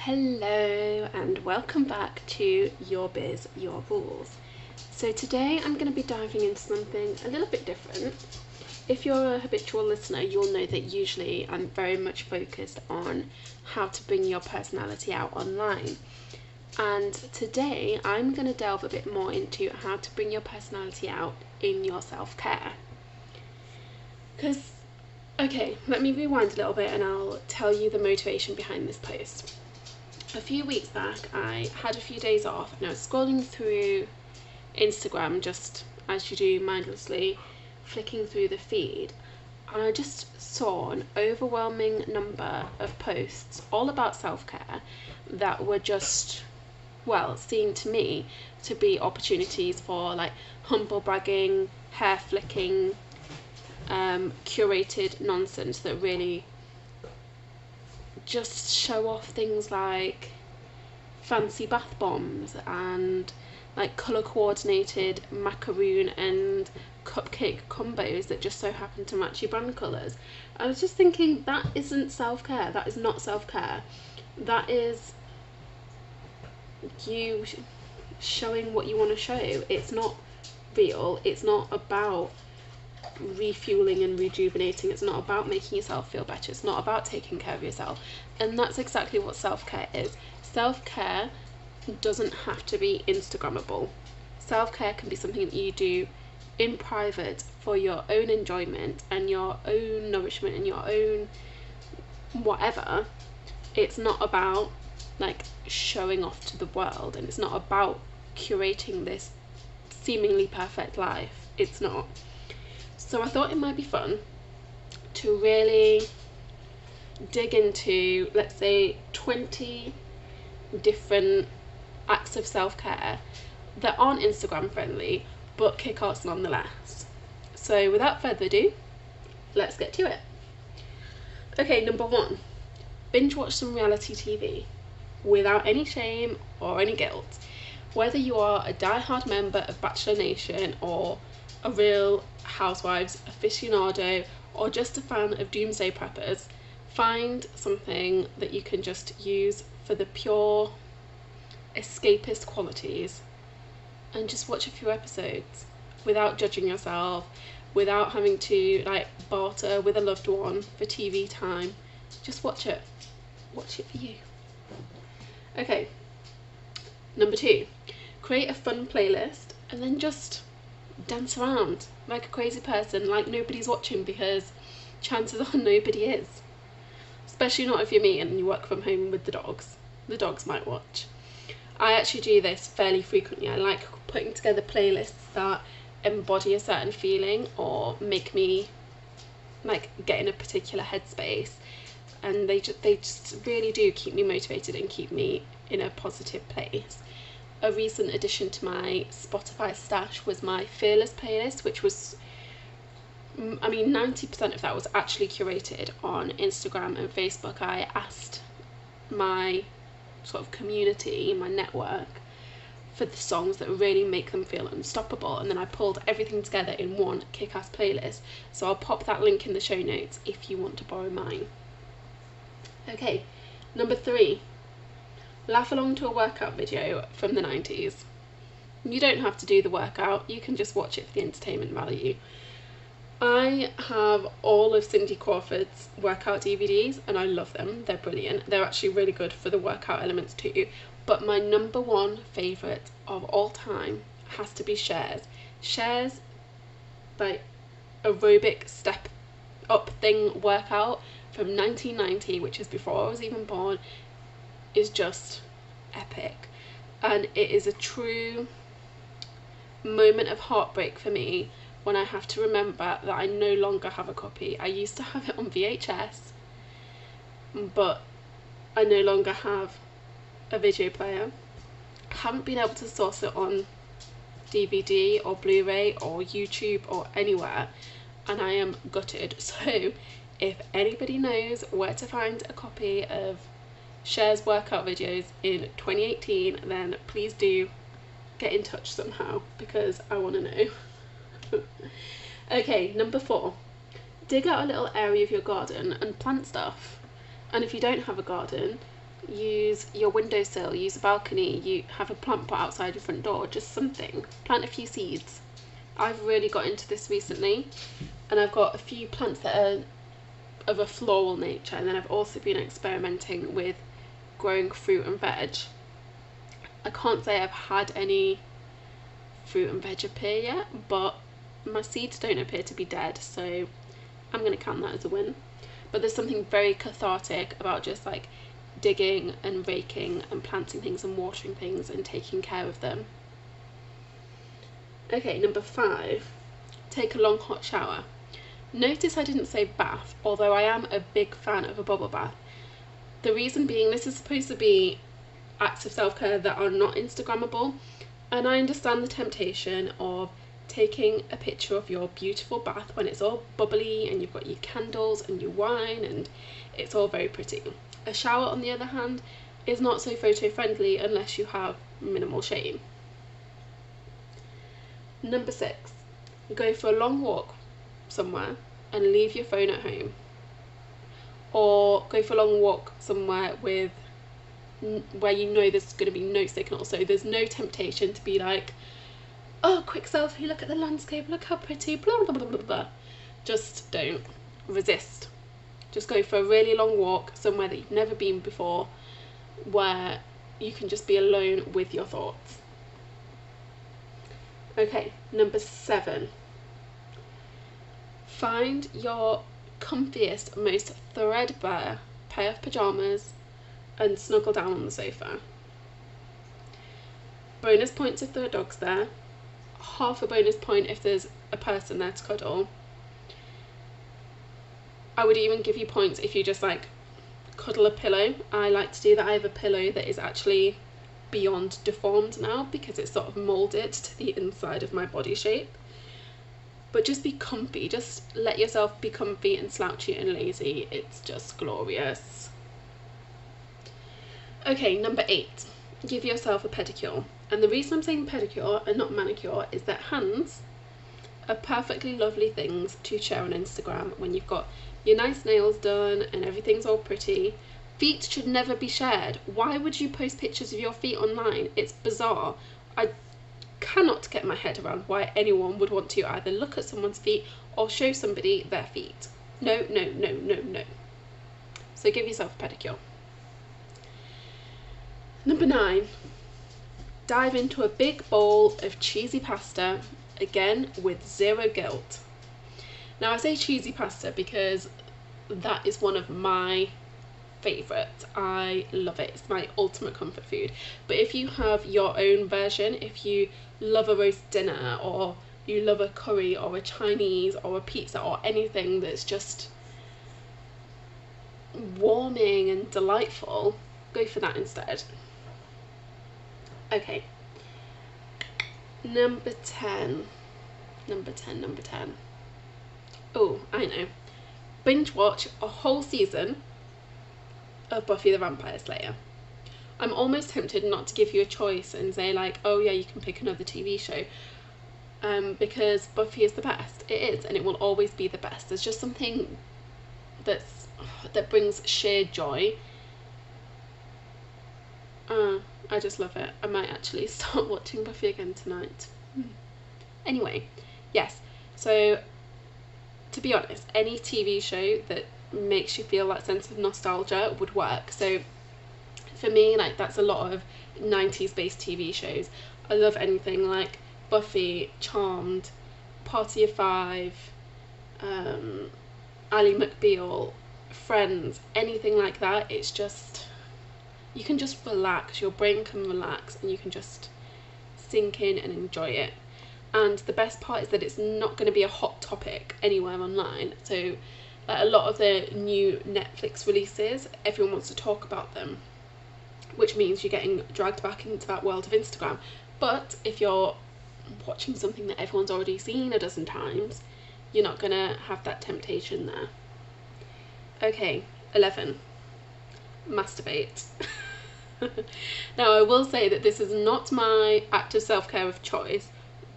Hello and welcome back to Your Biz, Your Rules. So today I'm going to be diving into something a little bit different. If you're a habitual listener, you'll know that usually I'm very much focused on how to bring your personality out online. And today I'm going to delve a bit more into how to bring your personality out in your self-care. Because, okay, let me rewind a little bit and I'll tell you the motivation behind this post. A few weeks back, I had a few days off and I was scrolling through Instagram, just as you do mindlessly, flicking through the feed, and I just saw an overwhelming number of posts all about self-care that were just, well, seemed to me to be opportunities for like humble bragging, hair flicking, curated nonsense that really just show off things like fancy bath bombs and like colour coordinated macaroon and cupcake combos that just so happen to match your brand colours. I was just thinking, that isn't self-care. That is not self-care. That is you showing what you want to show. It's not real. It's not about refueling and rejuvenating. It's not about making yourself feel better. It's not about taking care of yourself. And that's exactly what self-care is. Self-care doesn't have to be Instagrammable. Self-care can be something that you do in private for your own enjoyment and your own nourishment and your own whatever. It's not about like showing off to the world, and it's not about curating this seemingly perfect life. It's not. So I thought it might be fun to really dig into, let's say, 20 different acts of self-care that aren't Instagram friendly but kick ass nonetheless. So without further ado, let's get to it. Okay, number 1, binge watch some reality TV without any shame or any guilt. Whether you are a die-hard member of Bachelor Nation or a Real Housewives aficionado or just a fan of doomsday preppers, find something that you can just use for the pure escapist qualities and just watch a few episodes without judging yourself, without having to like barter with a loved one for TV time. Just watch it for you. Okay, number 2, create a fun playlist and then just dance around like a crazy person, like nobody's watching, because chances are nobody is. Especially not if you're me and you work from home with the dogs. The dogs might watch. I actually do this fairly frequently. I like putting together playlists that embody a certain feeling or make me like get in a particular headspace, and they just really do keep me motivated and keep me in a positive place. A recent addition to my Spotify stash was my Fearless playlist, which was, 90% of that was actually curated on Instagram and Facebook. I asked my sort of community, my network, for the songs that really make them feel unstoppable, and then I pulled everything together in one kick-ass playlist. So I'll pop that link in the show notes if you want to borrow mine. Okay, number 3. Laugh along to a workout video from the 90s. You don't have to do the workout, you can just watch it for the entertainment value. I have all of Cindy Crawford's workout DVDs and I love them. They're brilliant. They're actually really good for the workout elements too. But my number 1 favourite of all time has to be Cher's. Cher's like aerobic step up thing workout from 1990, which is before I was even born, is just epic, and it is a true moment of heartbreak for me when I have to remember that I no longer have a copy. I used to have it on VHS, but I no longer have a video player. I haven't been able to source it on DVD or Blu-ray or YouTube or anywhere, and I am gutted. So if anybody knows where to find a copy of Cher's workout videos in 2018, then please do get in touch somehow, because I want to know. Okay, number 4, dig out a little area of your garden and plant stuff. And if you don't have a garden, use your windowsill, use a balcony, you have a plant pot outside your front door, just something. Plant a few seeds. I've really got into this recently, and I've got a few plants that are of a floral nature, and then I've also been experimenting with growing fruit and veg. I can't say I've had any fruit and veg appear yet, but my seeds don't appear to be dead, so I'm going to count that as a win. But there's something very cathartic about just like digging and raking and planting things and watering things and taking care of them. Okay, number 5, take a long hot shower. Notice I didn't say bath, although I am a big fan of a bubble bath. The reason being, this is supposed to be acts of self-care that are not Instagrammable, and I understand the temptation of taking a picture of your beautiful bath when it's all bubbly and you've got your candles and your wine and it's all very pretty. A shower, on the other hand, is not so photo friendly unless you have minimal shame. Number 6, go for a long walk somewhere and leave your phone at home, or go for a long walk somewhere with where you know there's going to be no signal, so there's no temptation to be like, oh, quick selfie, look at the landscape, look how pretty, blah blah blah blah blah. Just don't. Resist. Just go for a really long walk somewhere that you've never been before, where you can just be alone with your thoughts. Okay, number 7, find your comfiest, most threadbare pair of pyjamas and snuggle down on the sofa. Bonus points if there are dogs there, half a bonus point if there's a person there to cuddle. I would even give you points if you just like cuddle a pillow. I like to do that. I have a pillow that is actually beyond deformed now because it's sort of moulded to the inside of my body shape. But just be comfy, just let yourself be comfy and slouchy and lazy. It's just glorious. Okay, number 8, give yourself a pedicure. And the reason I'm saying pedicure and not manicure is that hands are perfectly lovely things to share on Instagram when you've got your nice nails done and everything's all pretty. Feet should never be shared. Why would you post pictures of your feet online? It's bizarre. I cannot get my head around why anyone would want to either look at someone's feet or show somebody their feet. No, no, no, no, no. So give yourself a pedicure. Number 9, dive into a big bowl of cheesy pasta, again with zero guilt. Now I say cheesy pasta because that is one of my favourites. I love it. It's my ultimate comfort food. But if you have your own version, if you love a roast dinner or you love a curry or a Chinese or a pizza or anything that's just warming and delightful, go for that instead. Okay, number 10. Oh, I know. Binge watch a whole season of Buffy the Vampire Slayer. I'm almost tempted not to give you a choice and say like, oh yeah, you can pick another TV show, because Buffy is the best. It is, and it will always be the best. There's just something that brings sheer joy. I just love it. I might actually start watching Buffy again tonight. Anyway, yes, so to be honest, any TV show that makes you feel that sense of nostalgia would work. So for me, like, that's a lot of 90s based TV shows. I love anything like Buffy, Charmed, Party of Five, Ally McBeal, Friends, anything like that. It's just, you can just relax, your brain can relax and you can just sink in and enjoy it. And the best part is that it's not going to be a hot topic anywhere online. So a lot of the new Netflix releases, everyone wants to talk about them, which means you're getting dragged back into that world of Instagram. But if you're watching something that everyone's already seen a dozen times, you're not going to have that temptation there. Okay, 11. Masturbate. Now I will say that this is not my act of self-care of choice,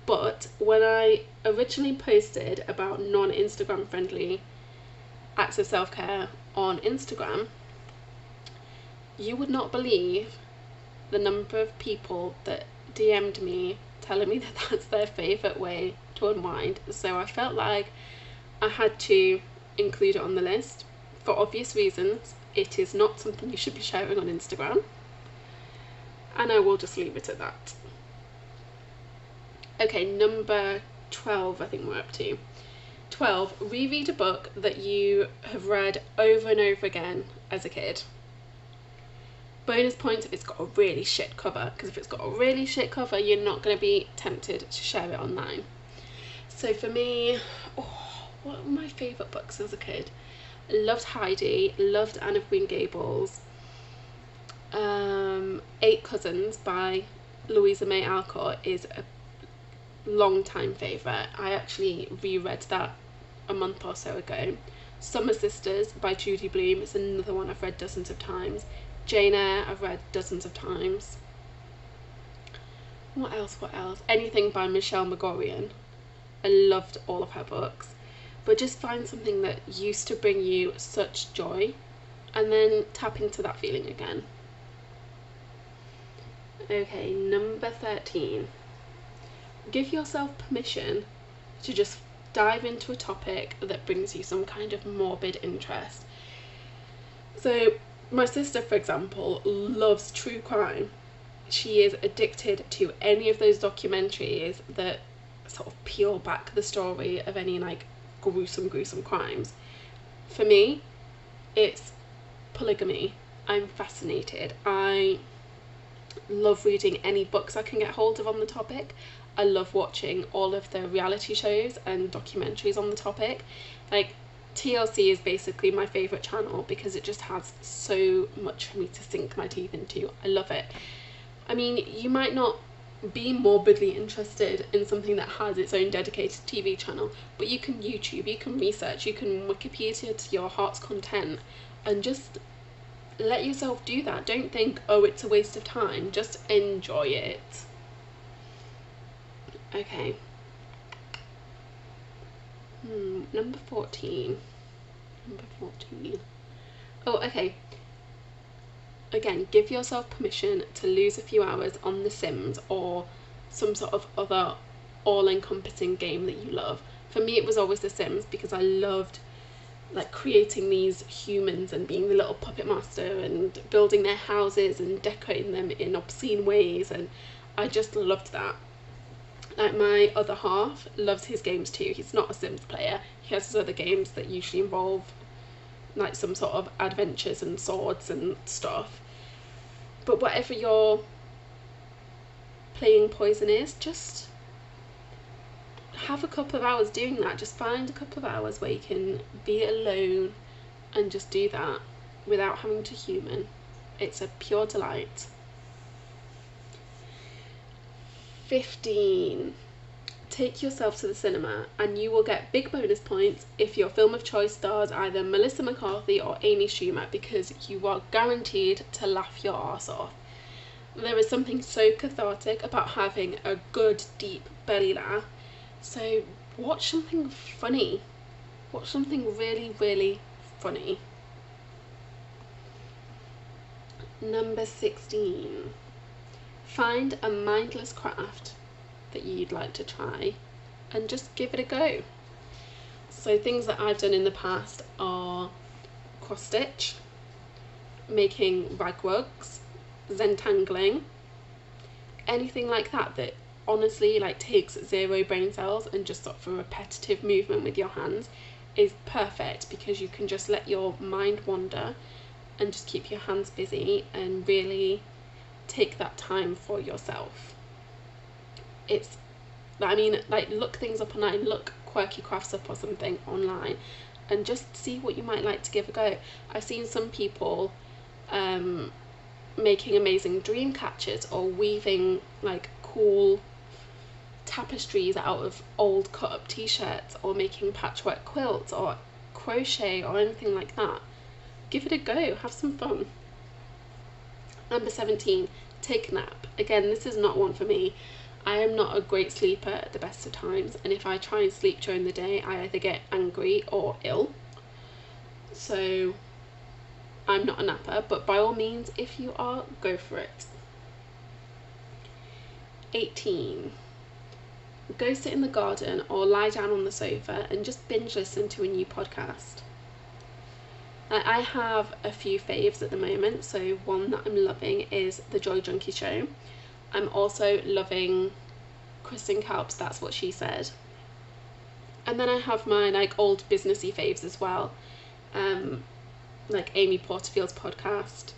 but when I originally posted about non-Instagram friendly acts of self-care on Instagram, You would not believe the number of people that DM'd me telling me that that's their favourite way to unwind. So I felt like I had to include it on the list. For obvious reasons, it is not something you should be sharing on Instagram. And I will just leave it at that. Okay, number 12 I think we're up to. 12, reread a book that you have read over and over again as a kid. Bonus points if it's got a really shit cover, because if it's got a really shit cover, you're not going to be tempted to share it online. So for me, what were my favourite books as a kid? I loved Heidi, loved Anne of Green Gables, 8 Cousins by Louisa May Alcott is a long time favourite. I actually reread that a month or so ago. Summer Sisters by Judy Blume is another one I've read dozens of times. Jane Eyre I've read dozens of times. What else? Anything by Michelle Magorian. I loved all of her books. But just find something that used to bring you such joy and then tap into that feeling again. Okay, number 13. Give yourself permission to just dive into a topic that brings you some kind of morbid interest. So my sister, for example, loves true crime. She is addicted to any of those documentaries that sort of peel back the story of any like gruesome crimes. For me, it's polygamy. I'm fascinated. I love reading any books I can get hold of on the topic. I love watching all of the reality shows and documentaries on the topic. Like, TLC is basically my favourite channel because it just has so much for me to sink my teeth into. I love it. I mean, you might not be morbidly interested in something that has its own dedicated TV channel, but you can YouTube, you can research, you can Wikipedia to your heart's content, and just let yourself do that. Don't think, oh, it's a waste of time. Just enjoy it. Okay. Number 14. Oh, okay. Again, give yourself permission to lose a few hours on The Sims or some sort of other all-encompassing game that you love. For me, it was always The Sims because I loved like creating these humans and being the little puppet master and building their houses and decorating them in obscene ways, and I just loved that. Like, my other half loves his games too. He's not a Sims player. He has his other games that usually involve like some sort of adventures and swords and stuff. But whatever your playing poison is, just have a couple of hours doing that. Just find a couple of hours where you can be alone and just do that without having to human. It's a pure delight. 15. Take yourself to the cinema and you will get big bonus points if your film of choice stars either Melissa McCarthy or Amy Schumer, because you are guaranteed to laugh your arse off. There is something so cathartic about having a good deep belly laugh. So watch something funny. Watch something really, really funny. Number 16. Find a mindless craft that you'd like to try and just give it a go. So things that I've done in the past are cross stitch, making rag rugs, zentangling, anything like that that honestly like takes 0 brain cells and just sort of a repetitive movement with your hands is perfect, because you can just let your mind wander and just keep your hands busy and really take that time for yourself. It's, I mean, like, look things up online, look quirky crafts up or something online and just see what you might like to give a go. I've seen some people making amazing dream catchers or weaving like cool tapestries out of old cut up t-shirts or making patchwork quilts or crochet or anything like that. Give it a go, have some fun. Number 17, take a nap. Again, this is not one for me. I am not a great sleeper at the best of times, and if I try and sleep during the day, I either get angry or ill. So I'm not a napper, but by all means, if you are, go for it. 18. Go sit in the garden or lie down on the sofa and just binge listen to a new podcast. I have a few faves at the moment, so one that I'm loving is The Joy Junkie Show. I'm also loving Kristen Kalp's That's What She Said. And then I have my like old businessy faves as well, like Amy Porterfield's podcast,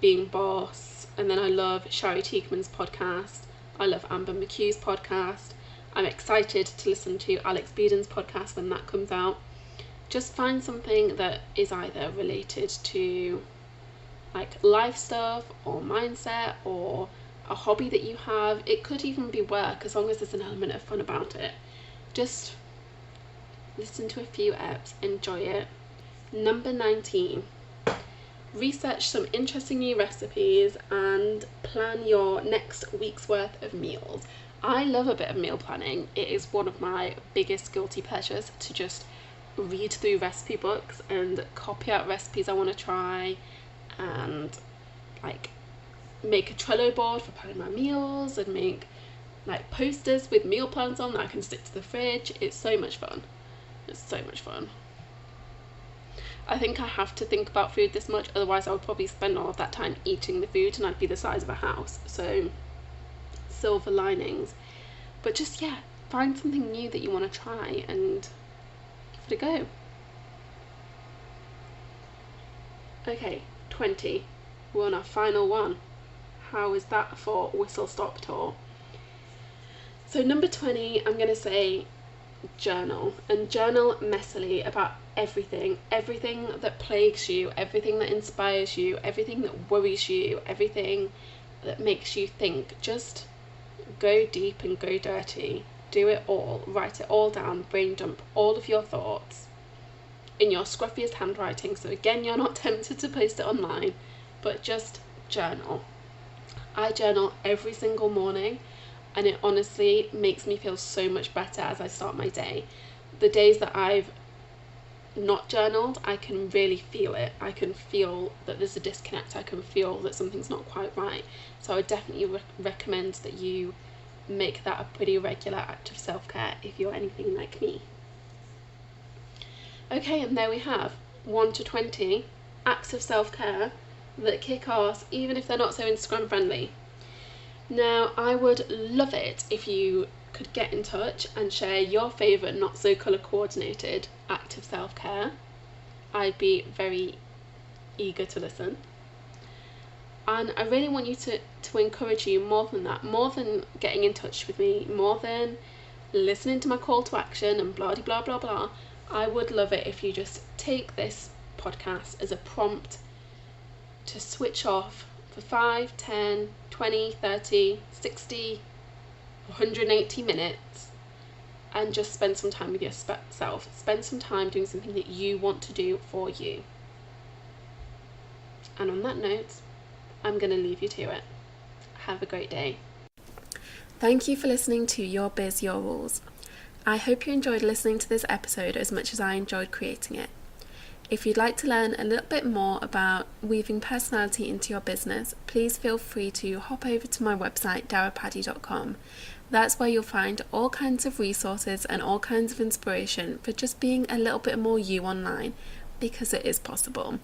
Being Boss, and then I love Shari Teekman's podcast. I love Amber McHugh's podcast. I'm excited to listen to Alex Beeden's podcast when that comes out. Just find something that is either related to like life stuff or mindset or a hobby that you have. It could even be work, as long as there's an element of fun about it. Just listen to a few eps, enjoy it. Number 19. Research some interesting new recipes and plan your next week's worth of meals. I love a bit of meal planning. It is one of my biggest guilty pleasures to just read through recipe books and copy out recipes I want to try, and like make a Trello board for planning my meals and make like posters with meal plans on that I can stick to the fridge. It's so much fun. It's so much fun. I think I have to think about food this much, otherwise I would probably spend all of that time eating the food and I'd be the size of a house. So silver linings. But just, yeah, find something new that you want to try and give it a go. Okay, 20. We're on our final one. How is that for whistle stop tour? So number 20, I'm going to say journal, and journal messily about everything that plagues you, everything that inspires you, everything that worries you, everything that makes you think. Just go deep and go dirty. Do it all. Write it all down. Brain dump all of your thoughts in your scruffiest handwriting, so again you're not tempted to post it online, but just journal. I journal every single morning, and it honestly makes me feel so much better as I start my day. The days that I've not journaled, I can really feel it. I can feel that there's a disconnect. I can feel that something's not quite right. So I would definitely recommend that you make that a pretty regular act of self-care if you're anything like me. Okay, and there we have 1 to 20 acts of self-care that kick ass, even if they're not so Instagram friendly. Now, I would love it if you could get in touch and share your favourite not so colour coordinated act of self-care. I'd be very eager to listen. And I really want you to encourage you more than that, more than getting in touch with me, more than listening to my call to action and blah blah blah blah. I would love it if you just take this podcast as a prompt to switch off for 5, 10, 20, 30, 60, 180 minutes and just spend some time with yourself. Spend some time doing something that you want to do for you. And on that note, I'm going to leave you to it. Have a great day. Thank you for listening to Your Biz, Your Rules. I hope you enjoyed listening to this episode as much as I enjoyed creating it. If you'd like to learn a little bit more about weaving personality into your business, please feel free to hop over to my website, darapaddy.com. That's where you'll find all kinds of resources and all kinds of inspiration for just being a little bit more you online, because it is possible.